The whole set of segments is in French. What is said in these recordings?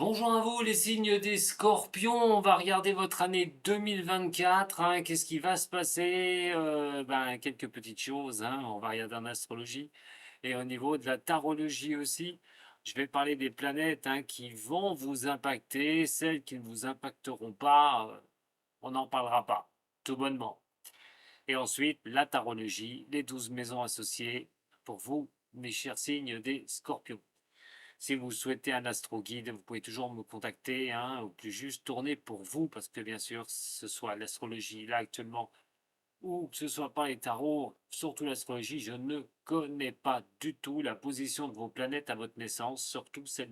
Bonjour à vous les signes des scorpions, on va regarder votre année 2024, hein. Qu'est-ce qui va se passer? Quelques petites choses, hein, on va regarder en astrologie et au niveau de la tarologie aussi. Je vais parler des planètes, hein, qui vont vous impacter, celles qui ne vous impacteront pas, on n'en parlera pas, tout bonnement. Et ensuite, la tarologie, les 12 maisons associées pour vous, mes chers signes des scorpions. Si vous souhaitez un astro-guide, vous pouvez toujours me contacter, hein, ou plus juste tourner pour vous, parce que bien sûr, ce soit l'astrologie là actuellement, ou que ce soit pas les tarots, surtout l'astrologie, je ne connais pas du tout la position de vos planètes à votre naissance, surtout celles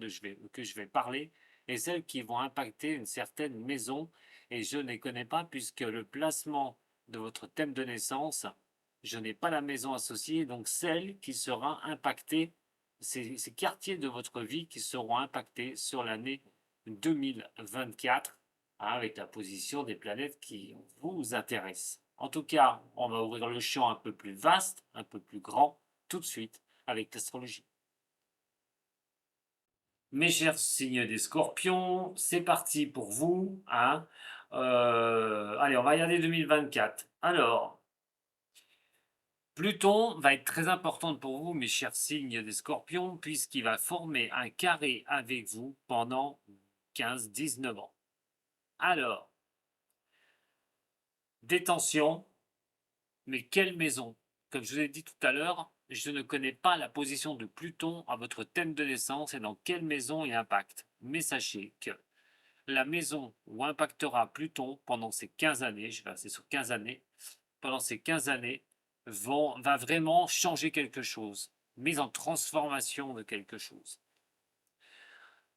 que je vais parler, et celles qui vont impacter une certaine maison, et je ne les connais pas puisque le placement de votre thème de naissance, je n'ai pas la maison associée, donc celle qui sera impactée, ces quartiers de votre vie qui seront impactés sur l'année 2024, hein, avec la position des planètes qui vous intéressent. En tout cas, on va ouvrir le champ un peu plus vaste, un peu plus grand, tout de suite avec l'astrologie. Mes chers signes des scorpions, c'est parti pour vous, hein. Allez, on va regarder 2024. Alors, Pluton va être très important pour vous, mes chers signes des scorpions, puisqu'il va former un carré avec vous pendant 15-19 ans. Alors, détention, mais quelle maison? Comme je vous ai dit tout à l'heure, je ne connais pas la position de Pluton à votre thème de naissance et dans quelle maison il impacte. Mais sachez que la maison où impactera Pluton pendant ces 15 années, je vais passer sur 15 années, pendant ces 15 années, va vraiment changer quelque chose, mise en transformation de quelque chose.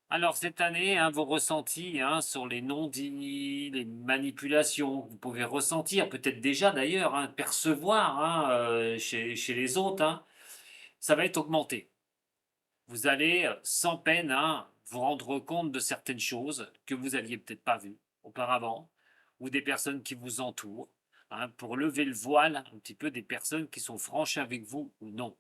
Alors cette année, hein, vos ressentis, hein, sur les non-dits, les manipulations, vous pouvez ressentir, peut-être déjà d'ailleurs, hein, percevoir, hein, chez les autres, hein, ça va être augmenté. Vous allez sans peine, hein, vous rendre compte de certaines choses que vous aviez peut-être pas vues auparavant, ou des personnes qui vous entourent, hein, pour lever le voile un petit peu des personnes qui sont franches avec vous ou non.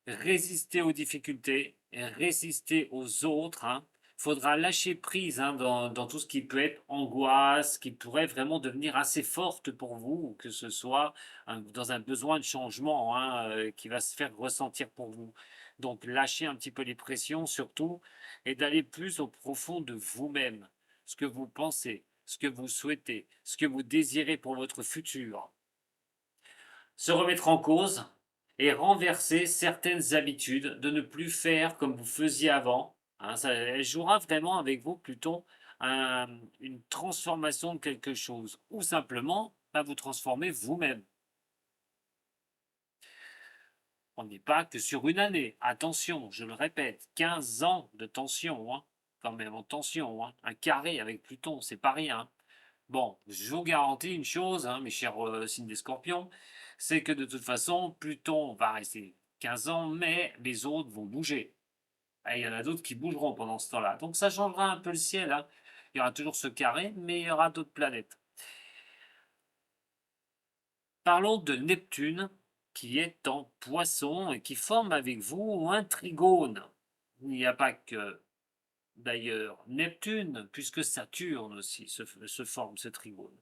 Résister aux difficultés, résister aux autres, hein. Faudra lâcher prise, hein, dans tout ce qui peut être angoisse, qui pourrait vraiment devenir assez forte pour vous, que ce soit dans un besoin de changement, hein, qui va se faire ressentir pour vous. Donc lâcher un petit peu les pressions surtout et d'aller plus au profond de vous-même, ce que vous pensez, ce que vous souhaitez, ce que vous désirez pour votre futur. Se remettre en cause et renverser certaines habitudes, de ne plus faire comme vous faisiez avant, hein. Ça, elle jouera vraiment avec vous plutôt une transformation de quelque chose ou simplement vous transformer vous-même. On n'est pas que sur une année. Attention, je le répète, 15 ans de tension, hein, quand même en tension, hein. Un carré avec Pluton, c'est pas rien. Bon, je vous garantis une chose, hein, mes chers signes des scorpions, c'est que de toute façon, Pluton va rester 15 ans, mais les autres vont bouger. Et il y en a d'autres qui bougeront pendant ce temps-là. Donc ça changera un peu le ciel, hein. Il y aura toujours ce carré, mais il y aura d'autres planètes. Parlons de Neptune, qui est en poisson et qui forme avec vous un trigone. Il n'y a pas que, d'ailleurs, Neptune, puisque Saturne aussi se forme ce trigone.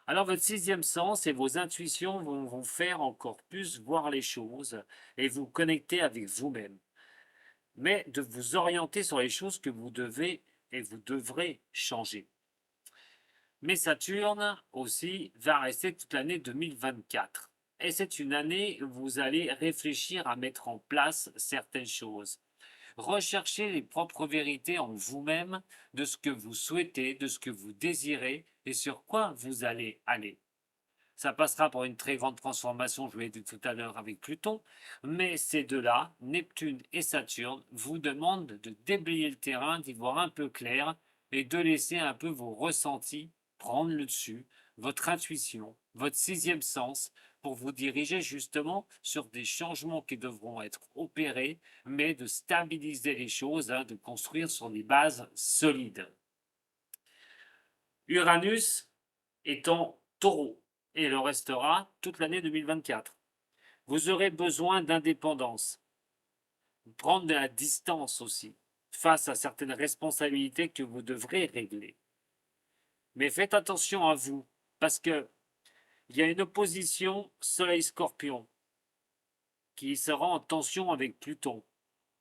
Alors votre sixième sens et vos intuitions vont vous faire encore plus voir les choses et vous connecter avec vous-même, mais de vous orienter sur les choses que vous devez et vous devrez changer. Mais Saturne aussi va rester toute l'année 2024. Et c'est une année où vous allez réfléchir à mettre en place certaines choses. Recherchez les propres vérités en vous-même de ce que vous souhaitez, de ce que vous désirez et sur quoi vous allez aller. Ça passera par une très grande transformation, je l'ai dit tout à l'heure avec Pluton, mais ces deux-là, Neptune et Saturne, vous demandent de déblayer le terrain, d'y voir un peu clair et de laisser un peu vos ressentis prendre le dessus, votre intuition, votre sixième sens, pour vous diriger justement sur des changements qui devront être opérés, mais de stabiliser les choses, hein, de construire sur des bases solides. Uranus est en taureau et le restera toute l'année 2024. Vous aurez besoin d'indépendance, prendre de la distance aussi, face à certaines responsabilités que vous devrez régler. Mais faites attention à vous, parce que il y a une opposition Soleil-Scorpion qui sera en tension avec Pluton.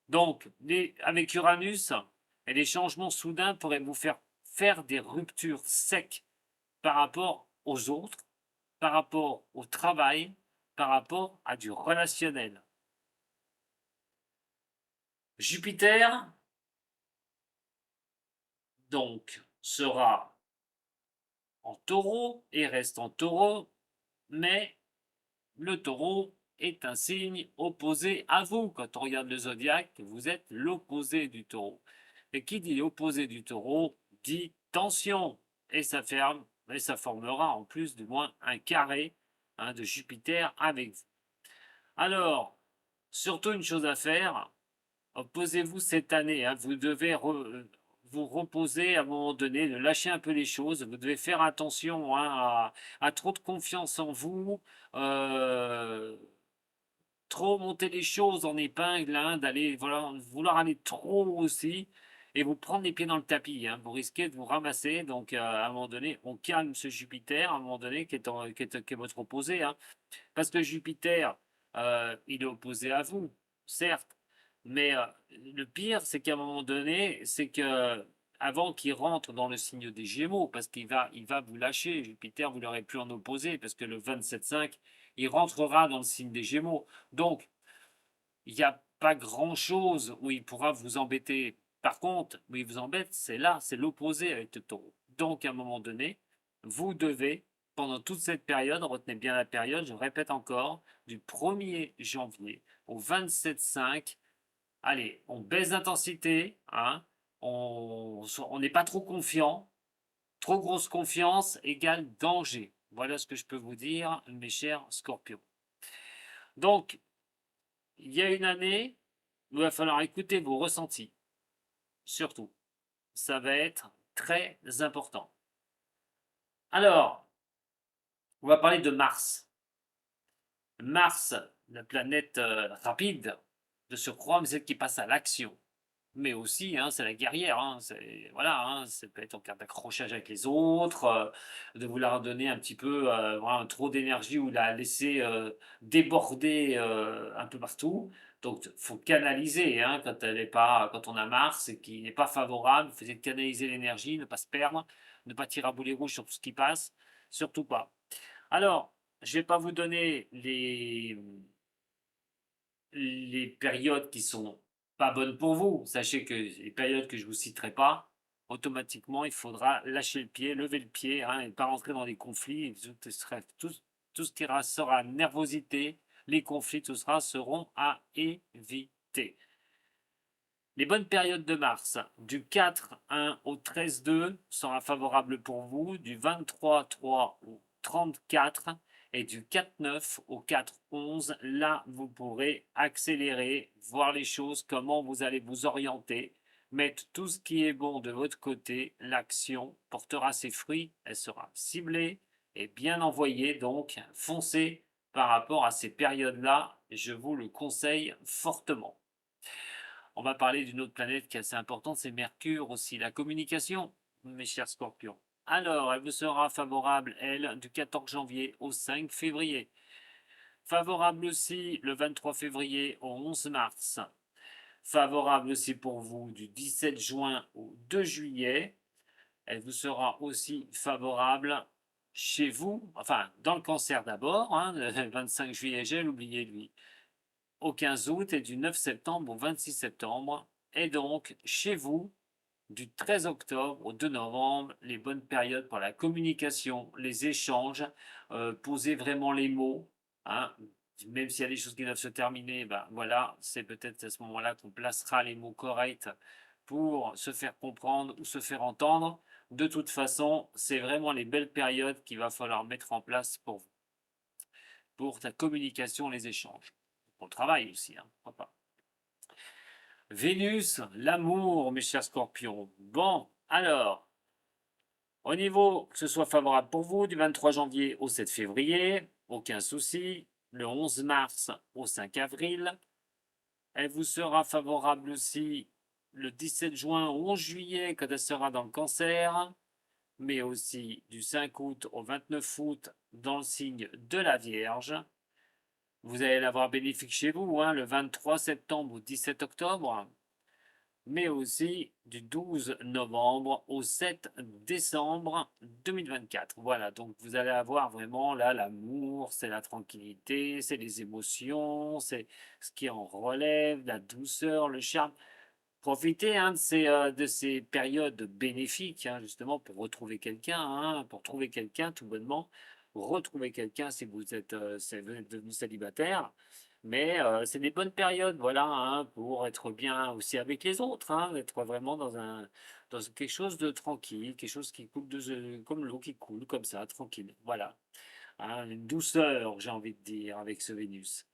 Donc, avec Uranus, et les changements soudains pourraient vous faire des ruptures secs par rapport aux autres, par rapport au travail, par rapport à du relationnel. Jupiter, donc, sera en taureau et reste en taureau, mais le taureau est un signe opposé à vous. Quand on regarde le zodiaque, vous êtes l'opposé du taureau. Et qui dit opposé du taureau dit tension. Et ça ferme, et ça formera en plus du moins un carré de Jupiter avec vous. Alors, surtout une chose à faire, posez-vous cette année. Vous devez vous reposer à un moment donné, de lâcher un peu les choses. Vous devez faire attention à trop de confiance en vous. Euh, Trop monter les choses en épingle, d'aller voilà, vouloir aller trop aussi et vous prendre les pieds dans le tapis. Vous risquez de vous ramasser. Donc, à un moment donné, on calme ce Jupiter, à un moment donné, qui est votre opposé. Parce que Jupiter, il est opposé à vous, certes. Mais le pire, c'est qu'à un moment donné, c'est que avant qu'il rentre dans le signe des Gémeaux, parce qu'il va vous lâcher, Jupiter, vous l'aurez plus en opposé, parce que le 27-5, il rentrera dans le signe des Gémeaux. Donc, il n'y a pas grand-chose où il pourra vous embêter. Par contre, où il vous embête, c'est là, c'est l'opposé avec le taureau. Donc, à un moment donné, vous devez, pendant toute cette période, retenez bien la période, je répète encore, du 1er janvier au 27-5, allez, on baisse d'intensité, on n'est pas trop confiant, trop grosse confiance égale danger. Voilà ce que je peux vous dire, mes chers scorpions. Donc, il y a une année où il va falloir écouter vos ressentis, surtout. Ça va être très important. Alors, on va parler de Mars. Mars, la planète rapide de surcroît, mais celle qui passe à l'action. Mais aussi, c'est la guerrière. Voilà, ça peut être en cas d'accrochage avec les autres, de vouloir donner un petit peu voilà, trop d'énergie ou la laisser déborder un peu partout. Donc, il faut canaliser quand elle est pas, quand on a Mars et qui n'est pas favorable. Il faut essayer de canaliser l'énergie, ne pas se perdre, ne pas tirer à boulet rouge sur tout ce qui passe, surtout pas. Alors, je ne vais pas vous donner les périodes qui sont pas bonnes pour vous. Sachez que les périodes que je vous citerai pas, automatiquement, il faudra lâcher le pied, lever le pied, et ne pas rentrer dans des conflits. Tout ce qui sera nervosité, les conflits, tout ça seront à éviter. Les bonnes périodes de mars, du 4-1 au 13-2 sera favorable pour vous, du 23-3 au 34 et du 4-9 au 4-11, là vous pourrez accélérer, voir les choses, comment vous allez vous orienter, mettre tout ce qui est bon de votre côté, l'action portera ses fruits, elle sera ciblée et bien envoyée, donc foncez par rapport à ces périodes-là, je vous le conseille fortement. On va parler d'une autre planète qui est assez importante, c'est Mercure aussi, la communication, mes chers scorpions. Alors, elle vous sera favorable, elle, du 14 janvier au 5 février. Favorable aussi le 23 février au 11 mars. Favorable aussi pour vous du 17 juin au 2 juillet. Elle vous sera aussi favorable chez vous, enfin dans le cancer d'abord, le 25 juillet, j'ai oublié lui, au 15 août et du 9 septembre au 26 septembre. Et donc, chez vous, du 13 octobre au 2 novembre, les bonnes périodes pour la communication, les échanges, poser vraiment les mots. Même s'il y a des choses qui doivent se terminer, ben voilà, c'est peut-être à ce moment-là qu'on placera les mots corrects pour se faire comprendre ou se faire entendre. De toute façon, c'est vraiment les belles périodes qu'il va falloir mettre en place pour vous, pour ta communication, les échanges. Pour le travail aussi, pourquoi pas. Vénus, l'amour, mes chers scorpions. Bon, alors, au niveau que ce soit favorable pour vous, du 23 janvier au 7 février, aucun souci. Le 11 mars au 5 avril, elle vous sera favorable aussi le 17 juin au 11 juillet quand elle sera dans le Cancer, mais aussi du 5 août au 29 août dans le signe de la Vierge. Vous allez l'avoir bénéfique chez vous, hein, le 23 septembre au 17 octobre, mais aussi du 12 novembre au 7 décembre 2024. Voilà, donc vous allez avoir vraiment là l'amour, c'est la tranquillité, c'est les émotions, c'est ce qui en relève, la douceur, le charme. Profitez, hein, de ces périodes bénéfiques, hein, justement, pour retrouver quelqu'un, hein, pour trouver quelqu'un, tout bonnement. Retrouver quelqu'un si vous êtes devenu célibataire. Mais c'est des bonnes périodes, voilà, hein, pour être bien aussi avec les autres, hein, être vraiment dans quelque chose de tranquille, quelque chose qui coule comme l'eau qui coule, comme ça, tranquille. Voilà. Hein, une douceur, j'ai envie de dire, avec ce Vénus.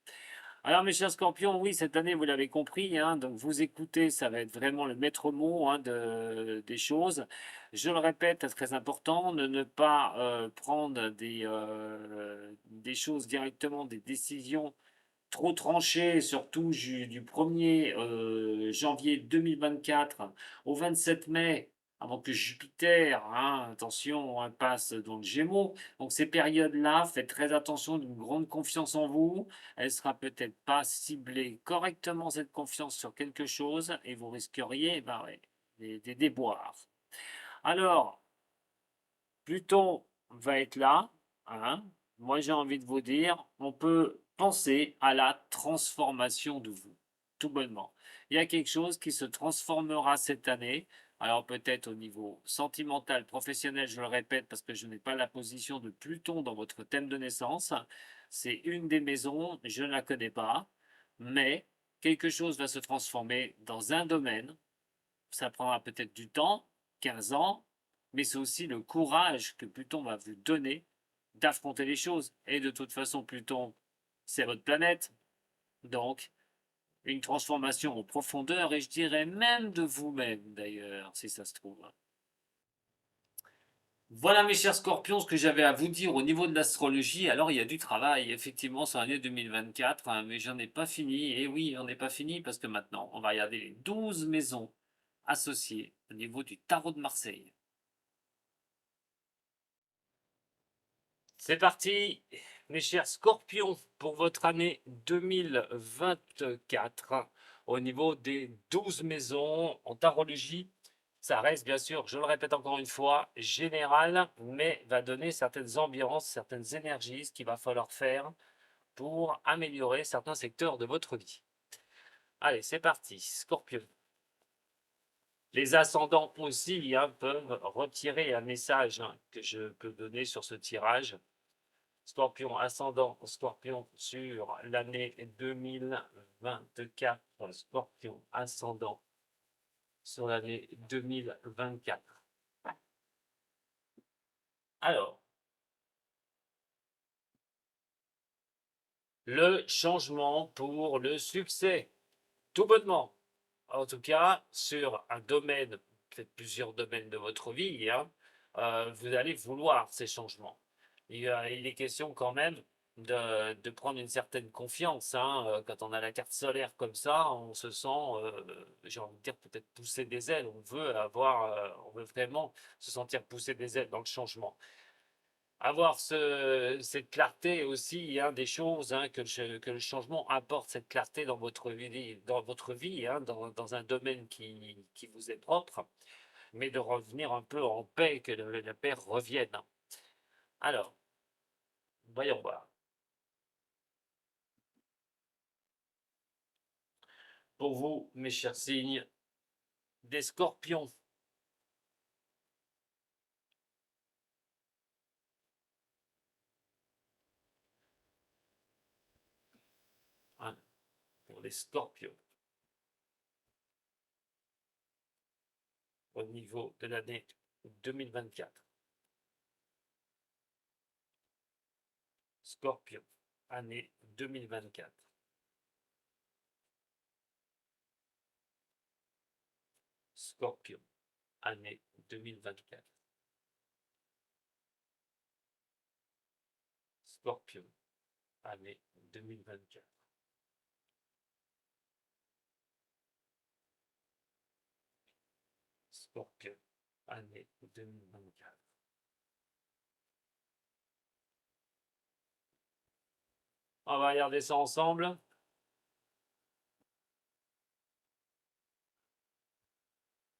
Alors, mes chers scorpions, oui, cette année, vous l'avez compris, hein, donc vous écoutez, ça va être vraiment le maître mot, hein, des choses. Je le répète, c'est très important de ne pas prendre des choses directement, des décisions trop tranchées, surtout du 1er janvier 2024 au 27 mai, avant que Jupiter, hein, attention, hein, passe dans le Gémeaux. Donc ces périodes-là, faites très attention d'une grande confiance en vous. Elle sera peut-être pas ciblée correctement, cette confiance, sur quelque chose, et vous risqueriez ben ouais, des déboires. Alors, Pluton va être là, hein. Moi, j'ai envie de vous dire, on peut penser à la transformation de vous, tout bonnement. Il y a quelque chose qui se transformera cette année. Alors peut-être au niveau sentimental, professionnel, je le répète parce que je n'ai pas la position de Pluton dans votre thème de naissance. C'est une des maisons, je ne la connais pas, mais quelque chose va se transformer dans un domaine. Ça prendra peut-être du temps, 15 ans, mais c'est aussi le courage que Pluton va vous donner d'affronter les choses. Et de toute façon, Pluton, c'est votre planète. Donc, une transformation en profondeur, et je dirais même de vous-même, d'ailleurs, si ça se trouve. Voilà, mes chers scorpions, ce que j'avais à vous dire au niveau de l'astrologie. Alors, il y a du travail, effectivement, sur l'année 2024, hein, mais j'en ai pas fini. Et oui, j'en ai pas fini parce que maintenant, on va regarder les 12 maisons associées au niveau du tarot de Marseille. C'est parti, mes chers scorpions, pour votre année 2024. Au niveau des 12 maisons en tarologie, ça reste bien sûr, je le répète encore une fois, général, mais va donner certaines ambiances, certaines énergies, ce qu'il va falloir faire pour améliorer certains secteurs de votre vie. Allez, c'est parti, scorpion. Les ascendants aussi, hein, peuvent retirer un message, hein, que je peux donner sur ce tirage. Scorpion ascendant, Scorpion sur l'année 2024, Scorpion ascendant sur l'année 2024. Alors, le changement pour le succès, tout bonnement. En tout cas, sur un domaine, peut-être plusieurs domaines de votre vie, hein, vous allez vouloir ces changements. Il est question quand même de prendre une certaine confiance, hein. Quand on a la carte solaire comme ça, on se sent, j'ai envie de dire, peut-être pousser des ailes. On veut vraiment se sentir pousser des ailes dans le changement. Avoir cette clarté aussi, hein, des choses, hein, que le changement apporte cette clarté dans votre vie, hein, dans un domaine qui vous est propre, mais de revenir un peu en paix, que la paix revienne. Alors, voyons voir. Pour vous, mes chers signes, des scorpions. Hein, pour les scorpions, au niveau de l'année 2024. Scorpion, année 2024. Scorpion, année 2024. Scorpion, année 2024. Scorpion, année 2024. On va regarder ça ensemble.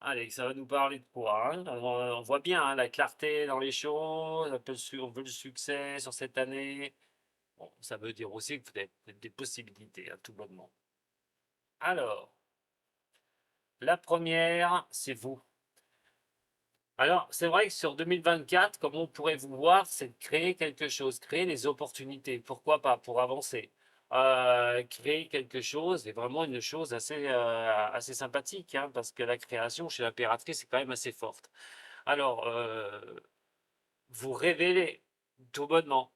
Allez, ça va nous parler de quoi, hein? On voit bien, hein, la clarté dans les choses, on veut le succès sur cette année. Bon, ça veut dire aussi que vous avez des possibilités à tout moment. Alors, la première, c'est vous. Alors, c'est vrai que sur 2024, comme on pourrait vous voir, c'est de créer quelque chose, créer des opportunités. Pourquoi pas, pour avancer. Créer quelque chose, et vraiment une chose assez sympathique, hein, parce que la création chez l'impératrice est quand même assez forte. Alors, vous révélez tout bonnement,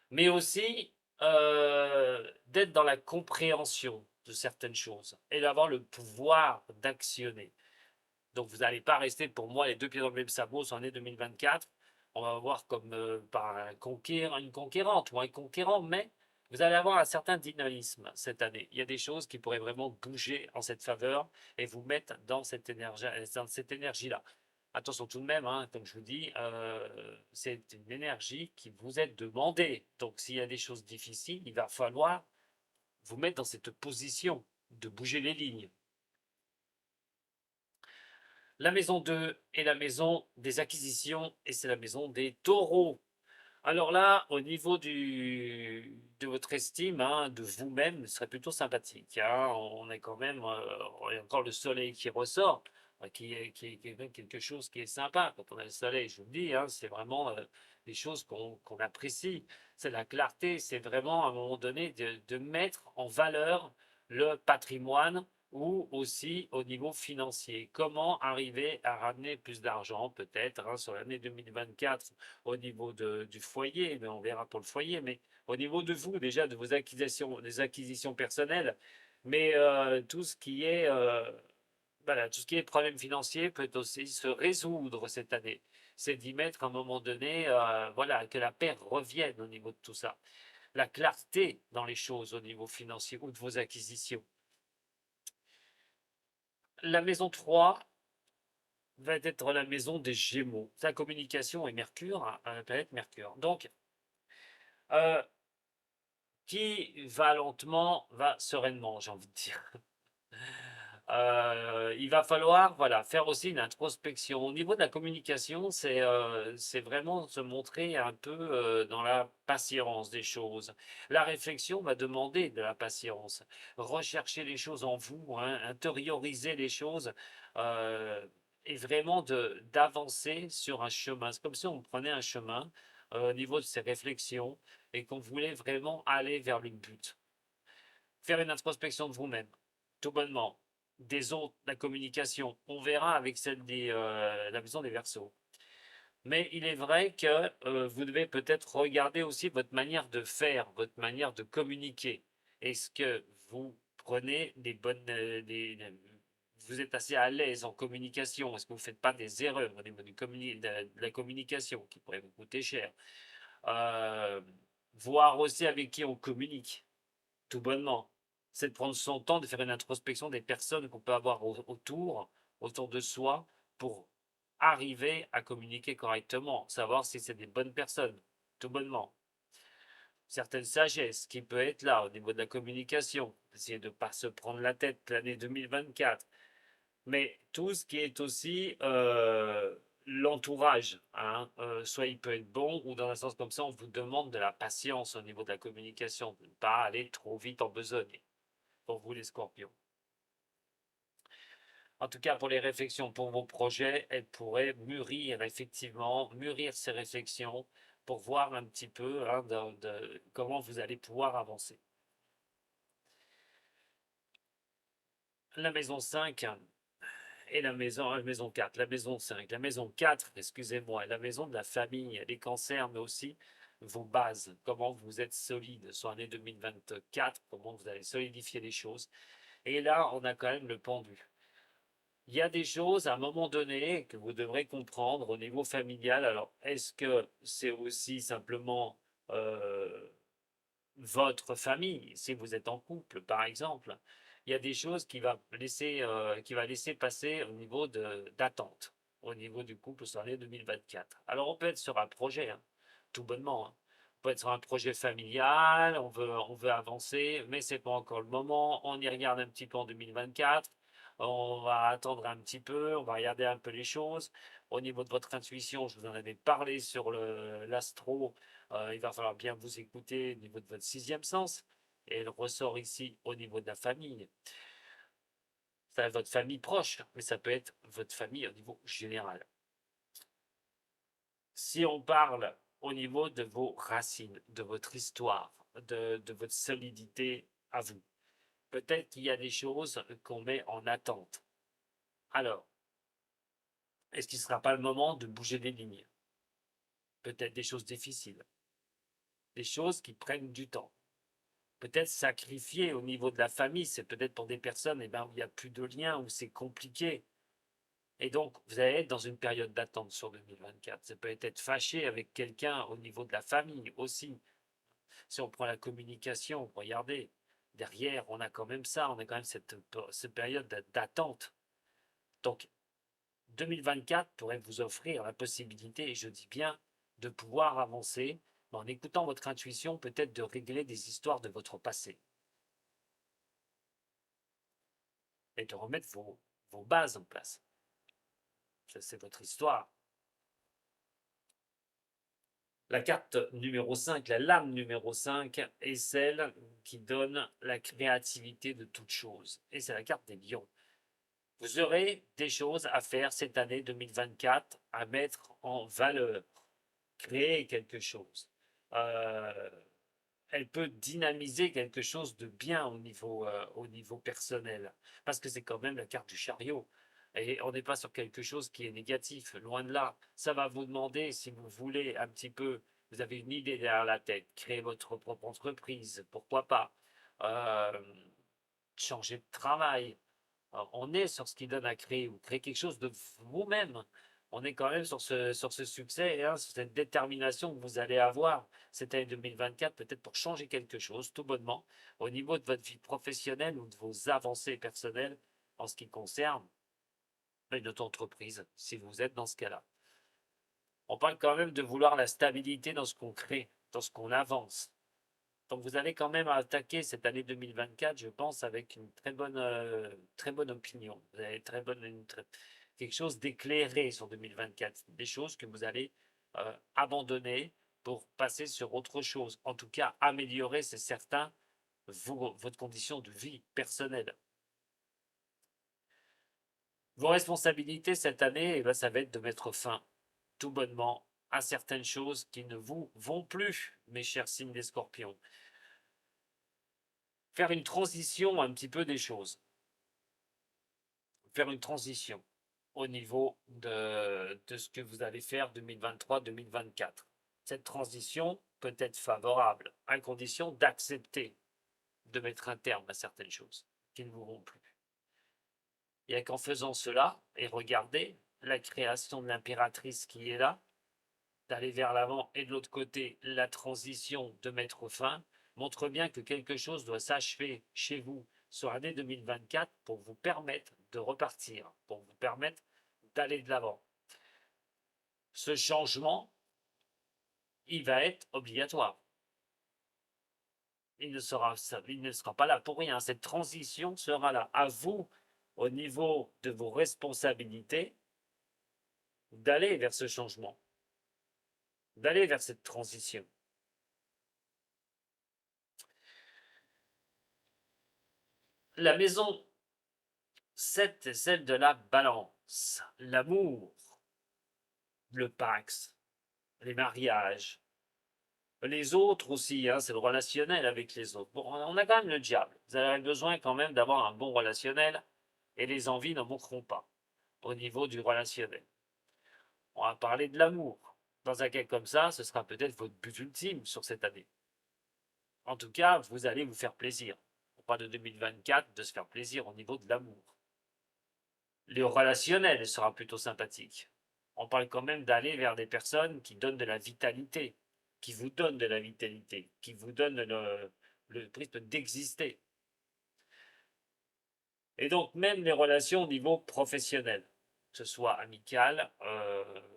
mais aussi d'être dans la compréhension de certaines choses et d'avoir le pouvoir d'actionner. Donc vous n'allez pas rester pour moi les deux pieds dans le même sabot sur l'année 2024. On va voir comme par une conquérante ou un conquérant, mais vous allez avoir un certain dynamisme cette année. Il y a des choses qui pourraient vraiment bouger en cette faveur et vous mettre dans cette énergie-là. Attention tout de même, hein, comme je vous dis, c'est une énergie qui vous est demandée. Donc s'il y a des choses difficiles, il va falloir vous mettre dans cette position de bouger les lignes. La maison 2 est la maison des acquisitions et c'est la maison des taureaux. Alors là, au niveau de votre estime, hein, de vous-même, ce serait plutôt sympathique, hein. On est quand même, il y a encore le soleil qui ressort, qui est même quelque chose qui est sympa. Quand on a le soleil, je vous le dis, hein, c'est vraiment des choses qu'on apprécie. C'est la clarté, c'est vraiment à un moment donné de mettre en valeur le patrimoine ou aussi au niveau financier. Comment arriver à ramener plus d'argent, peut-être, hein, sur l'année 2024 au niveau du foyer, mais on verra pour le foyer, mais au niveau de vous, déjà, de vos acquisitions, des acquisitions personnelles, mais tout ce qui est, voilà, tout ce qui est problème financier peut aussi se résoudre cette année. C'est d'y mettre à un moment donné, voilà, que la paix revienne au niveau de tout ça. La clarté dans les choses au niveau financier ou de vos acquisitions. La maison 3 va être la maison des Gémeaux. Sa communication est Mercure, la planète Mercure. Donc, euh, qui va lentement, va sereinement, j'ai envie de dire. Il va falloir, voilà, faire aussi une introspection. Au niveau de la communication, c'est vraiment se montrer un peu dans la patience des choses. La réflexion va demander de la patience. Rechercher les choses en vous, hein, intérioriser les choses et vraiment d'avancer sur un chemin. C'est comme si on prenait un chemin au niveau de ses réflexions et qu'on voulait vraiment aller vers le but. Faire une introspection de vous-même, tout bonnement. Des autres, la communication, on verra avec celle la maison des Verseaux. Mais il est vrai que vous devez peut-être regarder aussi votre manière de faire, votre manière de communiquer. Est-ce que vous prenez des bonnes, vous êtes assez à l'aise en communication? Est-ce que vous ne faites pas des erreurs au niveau de la communication qui pourraient vous coûter cher? Euh, Voir aussi avec qui on communique tout bonnement. C'est de prendre son temps de faire une introspection des personnes qu'on peut avoir autour de soi, pour arriver à communiquer correctement, savoir si c'est des bonnes personnes, tout bonnement. Certaine sagesse qui peut être là au niveau de la communication, essayer de ne pas se prendre la tête l'année 2024, mais tout ce qui est aussi l'entourage, hein, soit il peut être bon ou dans un sens comme ça, on vous demande de la patience au niveau de la communication, de ne pas aller trop vite en besogne pour vous les scorpions. En tout cas, pour les réflexions, pour vos projets, elles pourraient mûrir, effectivement, mûrir ces réflexions pour voir un petit peu, hein, comment vous allez pouvoir avancer. La maison 5 et la maison 4, la maison 5, la maison 4, excusez-moi, la maison de la famille, les cancers, mais aussi vos bases, comment vous êtes solide sur l'année 2024, comment vous allez solidifier les choses. Et là, on a quand même le pendu. Il y a des choses à un moment donné que vous devrez comprendre au niveau familial. Alors, est-ce que c'est aussi simplement euh, votre famille, si vous êtes en couple, par exemple? Il y a des choses qui va laisser passer au niveau d'attente. au niveau du couple sur l'année 2024. Alors on peut être sur un projet, hein, tout bonnement, hein. On peut être sur un projet familial, on veut avancer, mais c'est pas encore le moment. On y regarde un petit peu en 2024. On va attendre un petit peu, on va regarder un peu les choses. Au niveau de votre intuition, je vous en avais parlé sur l'astro. Il va falloir bien vous écouter au niveau de votre sixième sens. Et elle ressort ici au niveau de la famille. Ça va être votre famille proche, mais ça peut être votre famille au niveau général. Si on parle au niveau de vos racines, de votre histoire, de votre solidité à vous, peut-être qu'il y a des choses qu'on met en attente. Alors, est-ce qu'il ne sera pas le moment de bouger des lignes? Peut-être des choses difficiles, des choses qui prennent du temps. Peut-être sacrifier au niveau de la famille, c'est peut-être pour des personnes où il n'y a plus de lien, où c'est compliqué. Et donc, vous allez être dans une période d'attente sur 2024. Ça peut être fâché avec quelqu'un au niveau de la famille aussi. Si on prend la communication, regardez, derrière, on a quand même ça, on a quand même cette période d'attente. Donc, 2024 pourrait vous offrir la possibilité, et je dis bien, de pouvoir avancer en écoutant votre intuition, peut-être de régler des histoires de votre passé et de remettre vos bases en place. Ça, c'est votre histoire. La carte numéro 5, la lame numéro 5, est celle qui donne la créativité de toute chose. Et c'est la carte des lions. Vous aurez des choses à faire cette année 2024, à mettre en valeur, créer quelque chose. Euh, Elle peut dynamiser quelque chose de bien au niveau personnel, parce que c'est quand même la carte du chariot. Et on n'est pas sur quelque chose qui est négatif, loin de là. Ça va vous demander, si vous voulez un petit peu, vous avez une idée derrière la tête, créer votre propre entreprise, pourquoi pas, euh, changer de travail. Alors, on est sur ce qui donne à créer, ou créer quelque chose de vous-même. On est quand même sur ce succès, hein, sur cette détermination que vous allez avoir cette année 2024, peut-être pour changer quelque chose, tout bonnement, au niveau de votre vie professionnelle ou de vos avancées personnelles en ce qui concerne notre entreprise, si vous êtes dans ce cas-là. On parle quand même de vouloir la stabilité dans ce qu'on crée, dans ce qu'on avance. Donc vous allez quand même attaquer cette année 2024, je pense, avec une très bonne opinion. Vous avez quelque chose d'éclairé sur 2024, des choses que vous allez abandonner pour passer sur autre chose. En tout cas, améliorer, c'est certain, votre condition de vie personnelle. Vos responsabilités cette année, eh ben, ça va être de mettre fin, tout bonnement, à certaines choses qui ne vous vont plus, mes chers signes des scorpions. Faire une transition un petit peu des choses. Faire une transition au niveau de ce que vous allez faire 2023-2024. Cette transition peut être favorable, à condition d'accepter de mettre un terme à certaines choses qui ne vous vont plus. Et qu'en faisant cela, et regardez la création de l'impératrice qui est là, d'aller vers l'avant, et de l'autre côté, la transition de mettre fin, montre bien que quelque chose doit s'achever chez vous sur l'année 2024 pour vous permettre de repartir, pour vous permettre d'aller de l'avant. Ce changement, il va être obligatoire. Il ne sera pas là pour rien. Cette transition sera là. À vous, au niveau de vos responsabilités, d'aller vers ce changement, d'aller vers cette transition. La maison 7 est celle de la balance, l'amour, le pax, les mariages. Les autres aussi, hein, c'est le relationnel avec les autres. Bon, on a quand même le diable. Vous avez besoin quand même d'avoir un bon relationnel et les envies ne manqueront pas au niveau du relationnel. On va parler de l'amour. Dans un cas comme ça, ce sera peut-être votre but ultime sur cette année. En tout cas, vous allez vous faire plaisir. On parle de 2024, de se faire plaisir au niveau de l'amour. Le relationnel sera plutôt sympathique. On parle quand même d'aller vers des personnes qui donnent de la vitalité, qui vous donnent de la vitalité, qui vous donnent le prisme d'exister. Et donc même les relations au niveau professionnel. ce soit amical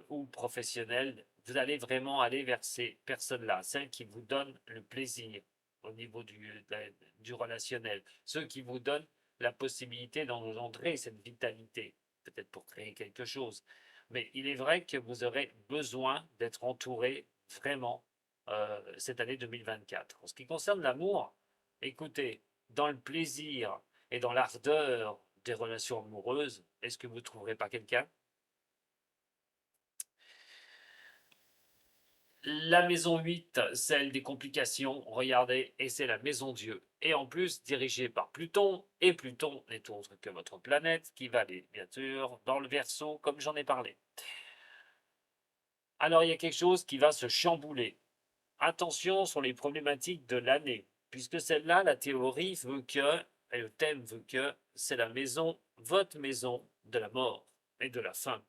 ou professionnel, vous allez vraiment aller vers ces personnes-là, celles qui vous donnent le plaisir au niveau du relationnel, ceux qui vous donnent la possibilité d'engendrer cette vitalité, peut-être pour créer quelque chose. Mais il est vrai que vous aurez besoin d'être entouré vraiment cette année 2024. En ce qui concerne l'amour, écoutez, dans le plaisir et dans l'ardeur des relations amoureuses, est-ce que vous ne trouverez pas quelqu'un? La maison 8, celle des complications, regardez, et c'est la maison Dieu. Et en plus, dirigée par Pluton, et Pluton n'est autre que votre planète, qui va aller, bien sûr, dans le Verseau, comme j'en ai parlé. Alors, il y a quelque chose qui va se chambouler. Attention sur les problématiques de l'année, puisque celle-là, la théorie veut que, et le thème veut que, c'est la maison, votre maison de la mort et de la fin.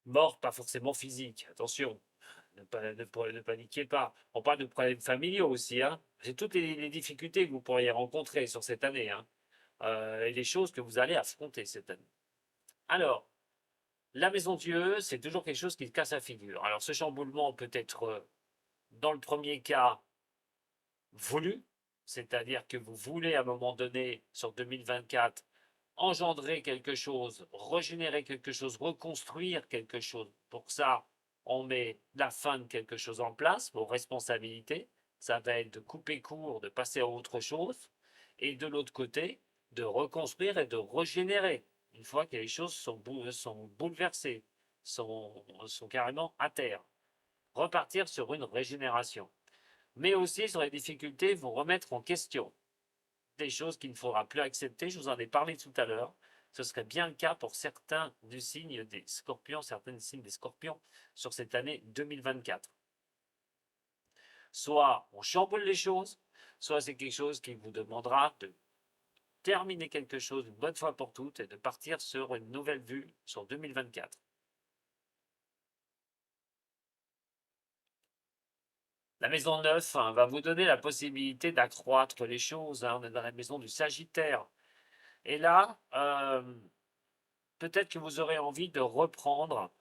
Mort, pas forcément physique, attention, ne paniquez pas. On parle de problèmes familiaux aussi, hein. C'est toutes les difficultés que vous pourriez rencontrer sur cette année, hein, et les choses que vous allez affronter cette année. Alors, la maison Dieu, c'est toujours quelque chose qui casse la figure. Alors, ce chamboulement peut être, dans le premier cas, voulu, c'est-à-dire que vous voulez à un moment donné, sur 2024, engendrer quelque chose, régénérer quelque chose, reconstruire quelque chose. Pour ça, on met la fin de quelque chose en place, vos responsabilités. Ça va être de couper court, de passer à autre chose. Et de l'autre côté, de reconstruire et de régénérer. Une fois que les choses sont bouleversées, sont carrément à terre. Repartir sur une régénération. Mais aussi sur les difficultés, vous remettre en question des choses qu'il ne faudra plus accepter. Je vous en ai parlé tout à l'heure. Ce serait bien le cas pour certains du signe des scorpions, certains du signe des scorpions sur cette année 2024. Soit on chamboule les choses, soit c'est quelque chose qui vous demandera de terminer quelque chose une bonne fois pour toutes et de partir sur une nouvelle vue sur 2024. La maison 9 va vous donner la possibilité d'accroître les choses. On est dans la maison du Sagittaire. Et là, peut-être que vous aurez envie de reprendre,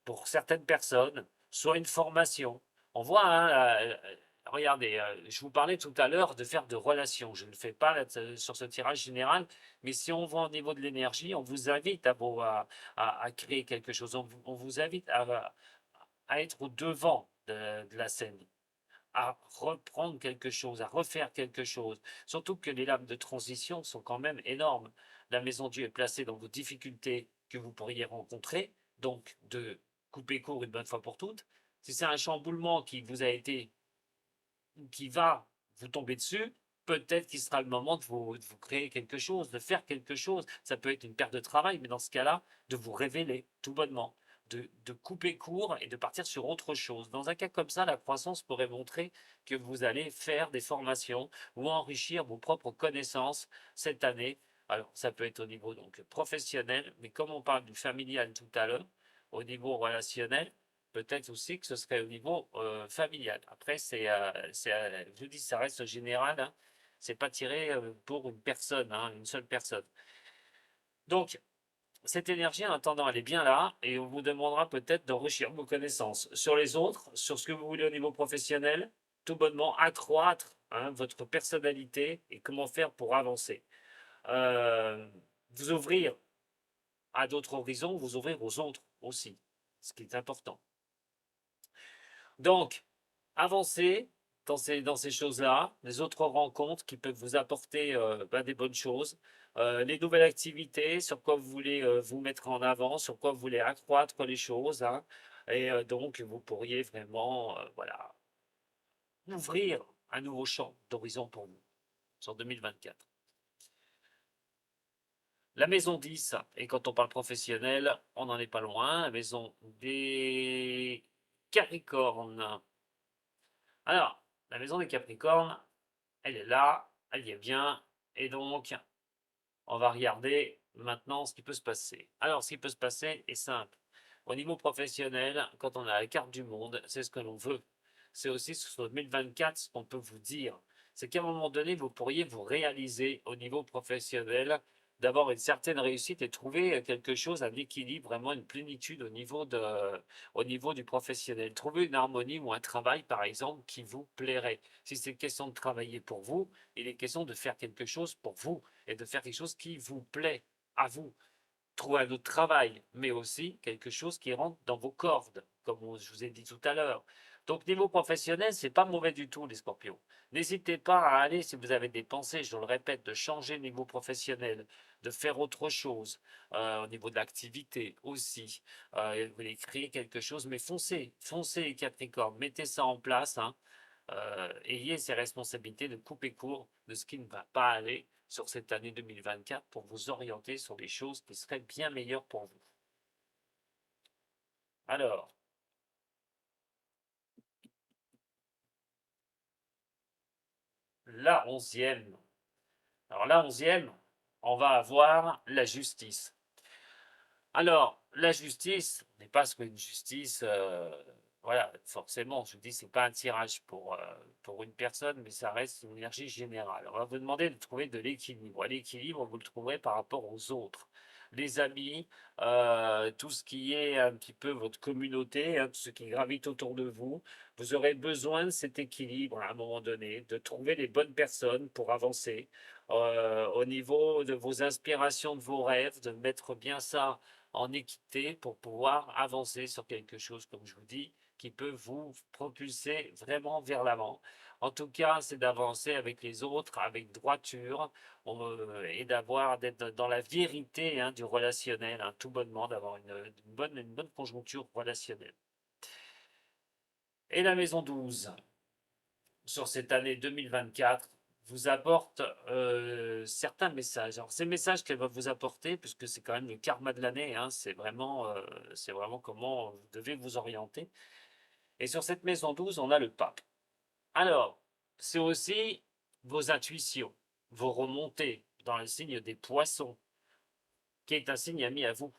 pour certaines personnes, soit une formation. On voit, hein, regardez, je vous parlais tout à l'heure de faire de relations. Je ne le fais pas là, sur ce tirage général, mais si on voit au niveau de l'énergie, on vous invite à créer quelque chose. On vous invite à être au devant de la scène, à reprendre quelque chose, à refaire quelque chose. Surtout que les lames de transition sont quand même énormes. La maison Dieu est placée dans vos difficultés que vous pourriez rencontrer, donc de couper court une bonne fois pour toutes. Si c'est un chamboulement qui vous a été, qui va vous tomber dessus, peut-être qu'il sera le moment de vous créer quelque chose, de faire quelque chose. Ça peut être une perte de travail, mais dans ce cas-là, de vous révéler tout bonnement, de couper court et de partir sur autre chose. Dans un cas comme ça, la croissance pourrait montrer que vous allez faire des formations ou enrichir vos propres connaissances cette année. Alors, ça peut être au niveau donc professionnel, mais comme on parle du familial tout à l'heure, au niveau relationnel, peut-être aussi que ce serait au niveau familial. Après, je vous dis, ça reste général, hein. C'est pas tiré pour une personne, hein, une seule personne. Donc, cette énergie, en attendant, elle est bien là, et on vous demandera peut-être d'enrichir vos connaissances sur les autres, sur ce que vous voulez au niveau professionnel, tout bonnement accroître, hein, votre personnalité et comment faire pour avancer. Euh, Vous ouvrir à d'autres horizons, vous ouvrir aux autres aussi, ce qui est important. Donc, avancez dans ces choses-là, les autres rencontres qui peuvent vous apporter des bonnes choses, les nouvelles activités, sur quoi vous voulez vous mettre en avant, sur quoi vous voulez accroître les choses, hein, et donc vous pourriez vraiment voilà, ouvrir un nouveau champ d'horizon pour vous sur 2024. La maison 10, et quand on parle professionnel, on n'en est pas loin, la maison des Capricornes. Alors, la maison des Capricornes, elle est là, elle y est bien, et donc, on va regarder maintenant ce qui peut se passer. Alors, ce qui peut se passer est simple. Au niveau professionnel, quand on a la carte du monde, c'est ce que l'on veut. C'est aussi sur 2024 ce qu'on peut vous dire. C'est qu'à un moment donné, vous pourriez vous réaliser au niveau professionnel d'avoir une certaine réussite et trouver quelque chose, un équilibre, vraiment une plénitude au niveau du professionnel. Trouver une harmonie ou un travail, par exemple, qui vous plairait. Si c'est question de travailler pour vous, il est question de faire quelque chose pour vous et de faire quelque chose qui vous plaît à vous. Trouver un autre travail, mais aussi quelque chose qui rentre dans vos cordes, comme je vous ai dit tout à l'heure. Donc, niveau professionnel, c'est pas mauvais du tout, les scorpions. N'hésitez pas à aller, si vous avez des pensées, je le répète, de changer de niveau professionnel, de faire autre chose, au niveau de l'activité aussi. Vous voulez créer quelque chose, mais foncez, foncez, les Capricornes, mettez ça en place, hein. Ayez ces responsabilités de couper court de ce qui ne va pas aller sur cette année 2024 pour vous orienter sur des choses qui seraient bien meilleures pour vous. Alors, la onzième. Alors, la onzième, on va avoir la justice. Alors, la justice n'est pas ce qu'une justice, voilà, forcément, je vous dis, c'est pas un tirage pour une personne, mais ça reste une énergie générale. On va vous demander de trouver de l'équilibre. L'équilibre, vous le trouverez par rapport aux autres. Les amis, tout ce qui est un petit peu votre communauté, hein, tout ce qui gravite autour de vous, vous aurez besoin de cet équilibre à un moment donné, de trouver les bonnes personnes pour avancer. Au niveau de vos inspirations, de vos rêves, de mettre bien ça en équité pour pouvoir avancer sur quelque chose, comme je vous dis, qui peut vous propulser vraiment vers l'avant. En tout cas, c'est d'avancer avec les autres, avec droiture, et d'être dans la vérité, hein, du relationnel, hein, tout bonnement, d'avoir une bonne conjoncture relationnelle. Et la maison 12, sur cette année 2024, vous apporte certains messages. Alors, ces messages qu'elle va vous apporter, puisque c'est quand même le karma de l'année, hein, c'est vraiment comment vous devez vous orienter. Et sur cette maison 12, on a le pape. Alors, c'est aussi vos intuitions, vos remontées dans le signe des poissons, qui est un signe ami à vous.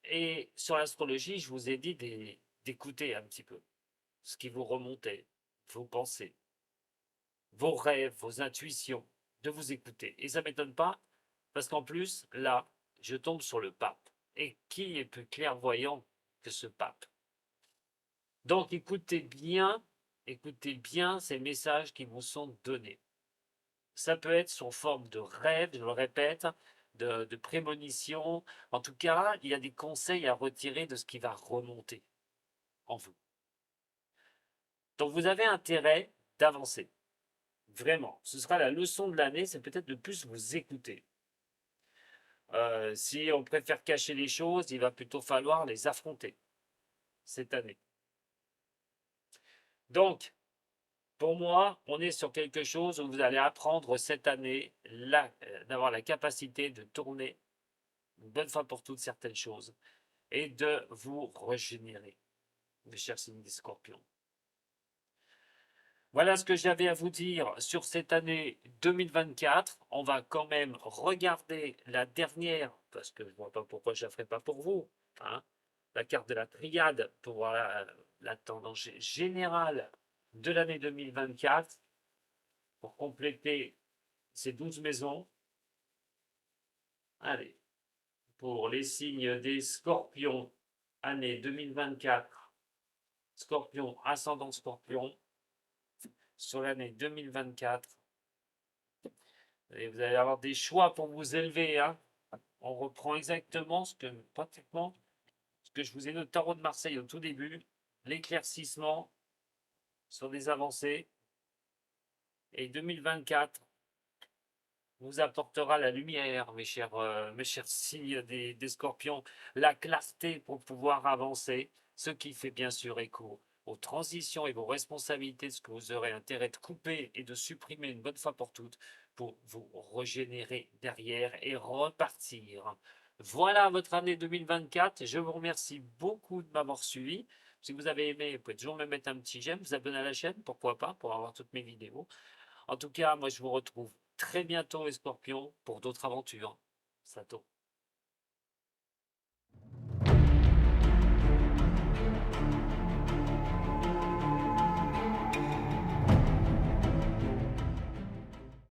Et sur l'astrologie, je vous ai dit d'écouter un petit peu ce qui vous remontait, vos pensées, vos rêves, vos intuitions, de vous écouter. Et ça ne m'étonne pas, parce qu'en plus, là, je tombe sur le pape. Et qui est plus clairvoyant que ce pape? Donc écoutez bien ces messages qui vous sont donnés. Ça peut être sous forme de rêve, je le répète, de prémonition. En tout cas, il y a des conseils à retirer de ce qui va remonter en vous. Donc vous avez intérêt d'avancer. Vraiment. Ce sera la leçon de l'année, c'est peut-être de plus vous écouter. Si on préfère cacher les choses, il va plutôt falloir les affronter cette année. Donc, pour moi, on est sur quelque chose où vous allez apprendre cette année d'avoir la capacité de tourner une bonne fois pour toutes certaines choses et de vous régénérer, mes chers signes des scorpions. Voilà ce que j'avais à vous dire sur cette année 2024. On va quand même regarder la dernière, parce que je ne vois pas pourquoi je ne la ferai pas pour vous, hein, la carte de la triade pour voir la tendance générale de l'année 2024 pour compléter ces 12 maisons. Allez, pour les signes des scorpions, année 2024, scorpion, ascendant scorpion, sur l'année 2024. Et vous allez avoir des choix pour vous élever, hein. On reprend exactement pratiquement, ce que je vous ai noté au tarot de Marseille au tout début, l'éclaircissement sur des avancées. Et 2024 vous apportera la lumière, mes chers signes des scorpions, la clarté pour pouvoir avancer, ce qui fait bien sûr écho aux transitions et vos responsabilités, ce que vous aurez intérêt de couper et de supprimer une bonne fois pour toutes pour vous régénérer derrière et repartir. Voilà votre année 2024. Je vous remercie beaucoup de m'avoir suivi. Si vous avez aimé, vous pouvez toujours me mettre un petit j'aime, vous abonner à la chaîne, pourquoi pas, pour avoir toutes mes vidéos. En tout cas, moi je vous retrouve très bientôt les scorpions pour d'autres aventures. Sato.